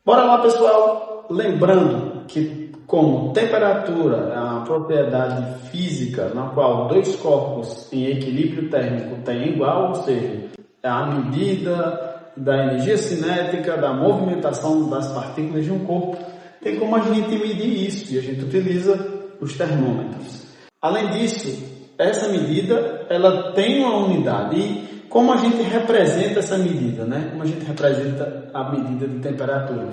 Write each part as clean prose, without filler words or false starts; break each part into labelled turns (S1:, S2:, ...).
S1: Bora lá, pessoal! Lembrando que, como temperatura é uma propriedade física na qual dois corpos em equilíbrio térmico têm igual, ou seja, é a medida da energia cinética, da movimentação das partículas de um corpo, tem como a gente medir isso e a gente utiliza os termômetros. Além disso, essa medida ela tem uma unidade. E como a gente representa essa medida, né? Como a gente representa a medida de temperatura?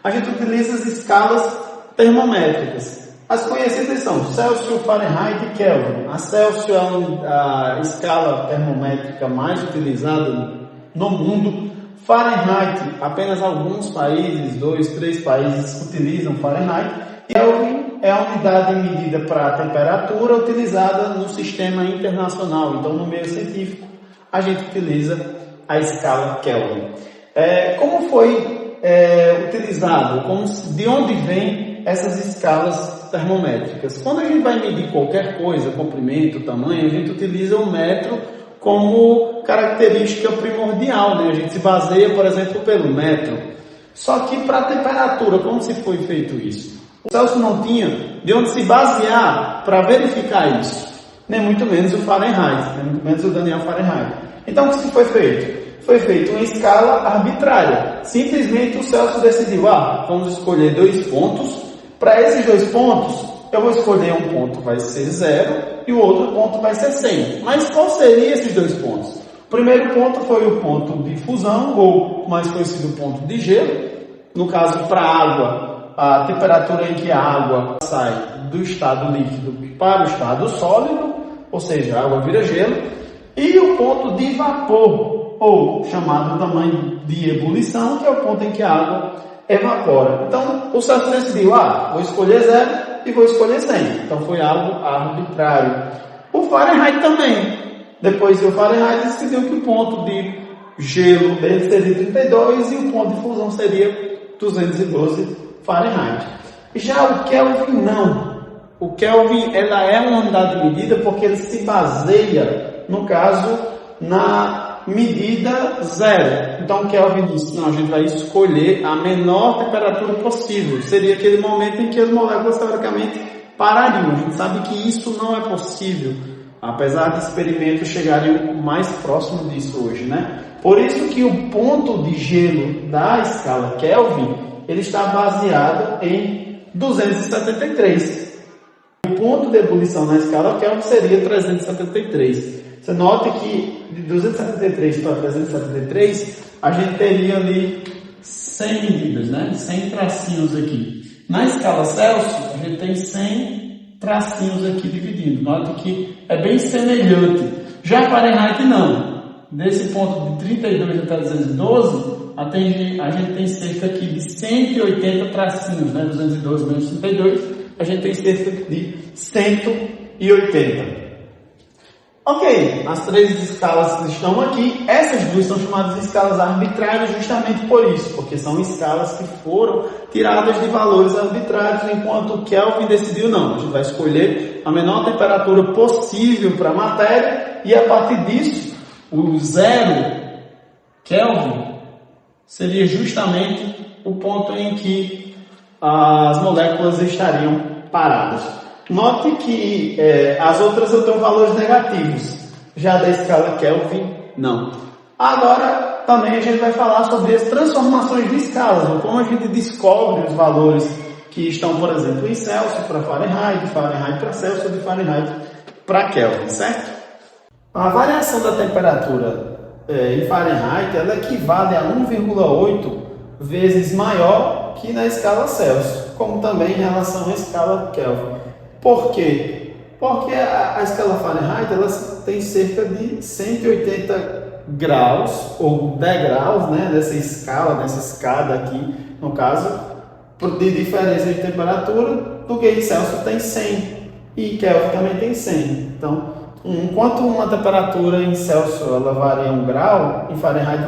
S1: A gente utiliza as escalas termométricas. As conhecidas são Celsius, Fahrenheit e Kelvin. A Celsius é a escala termométrica mais utilizada no mundo. Fahrenheit, apenas alguns países, 2, 3 países utilizam Fahrenheit. E Kelvin é a unidade medida para a temperatura utilizada no sistema internacional. Então, no meio científico, a gente utiliza a escala Kelvin. Como foi utilizado? De onde vêm essas escalas termométricas? Quando a gente vai medir qualquer coisa, comprimento, tamanho, a gente utiliza o metro como característica primordial, né? A gente se baseia, por exemplo, pelo metro. Só que para a temperatura, como se foi feito isso? O Celsius não tinha de onde se basear para verificar isso. Nem muito menos o Fahrenheit, nem muito menos o Daniel Fahrenheit. Então, o que se foi feito? Foi feita uma escala arbitrária. Simplesmente o Celsius decidiu, vamos escolher 2 pontos. Para esses 2 pontos, eu vou escolher um ponto vai ser 0 e o outro ponto vai ser 100. Mas qual seriam esses 2 pontos? O primeiro ponto foi o ponto de fusão, ou mais conhecido ponto de gelo. No caso, para a água, a temperatura em que a água sai do estado líquido para o estado sólido, ou seja, a água vira gelo, e o ponto de vapor, ou chamado também de ebulição, que é o ponto em que a água evapora. Então, o Celsius decidiu, vou escolher 0 e vou escolher 100. Então, foi algo arbitrário. O Fahrenheit também. Depois, o Fahrenheit decidiu que o ponto de gelo dele seria 32 e o ponto de fusão seria 212 Fahrenheit. Já o Kelvin não. O Kelvin ela é uma unidade de medida porque ele se baseia, no caso, na medida 0. Então o Kelvin disse, não, a gente vai escolher a menor temperatura possível. Seria aquele momento em que as moléculas teoricamente parariam. A gente sabe que isso não é possível, apesar de experimentos chegarem mais próximo disso hoje, né? Por isso que o ponto de gelo da escala Kelvin, ele está baseado em 273. O ponto de ebulição na escala Kelvin seria 373. Você note que de 273 para 373, a gente teria ali 100 medidas, né? 100 tracinhos aqui. Na escala Celsius, a gente tem 100 tracinhos aqui dividindo. Note que é bem semelhante. Já Fahrenheit não. Desse ponto de 32 até 212, a gente tem cerca aqui de 180 tracinhos, né? 212 menos 32, a gente tem cerca de 180. Ok, as 3 escalas estão aqui. Essas 2 são chamadas de escalas arbitrárias justamente por isso, porque são escalas que foram tiradas de valores arbitrários, enquanto o Kelvin decidiu não. A gente vai escolher a menor temperatura possível para a matéria e a partir disso, o 0 Kelvin seria justamente o ponto em que as moléculas estariam paradas. Note que as outras eu tenho valores negativos, já da escala Kelvin, não. Agora, também a gente vai falar sobre as transformações de escalas, ou como a gente descobre os valores que estão, por exemplo, em Celsius para Fahrenheit, Fahrenheit para Celsius, de Fahrenheit para Kelvin, certo? A variação da temperatura em Fahrenheit, ela equivale a 1,8 vezes maior que na escala Celsius, como também em relação à escala Kelvin. Por quê? Porque a escala Fahrenheit ela tem cerca de 180 graus, ou degraus, né, nessa escada aqui, no caso, de diferença de temperatura, do que em Celsius tem 100, e Kelvin também tem 100. Então, enquanto uma temperatura em Celsius ela varia 1 grau, em Fahrenheit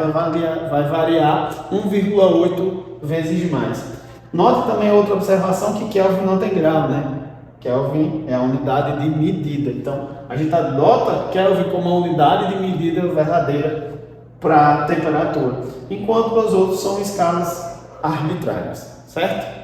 S1: vai variar 1,8 vezes mais. Note também outra observação que Kelvin não tem grau, né? Kelvin é a unidade de medida. Então, a gente adota Kelvin como uma unidade de medida verdadeira para a temperatura, enquanto os outros são escalas arbitrárias, certo?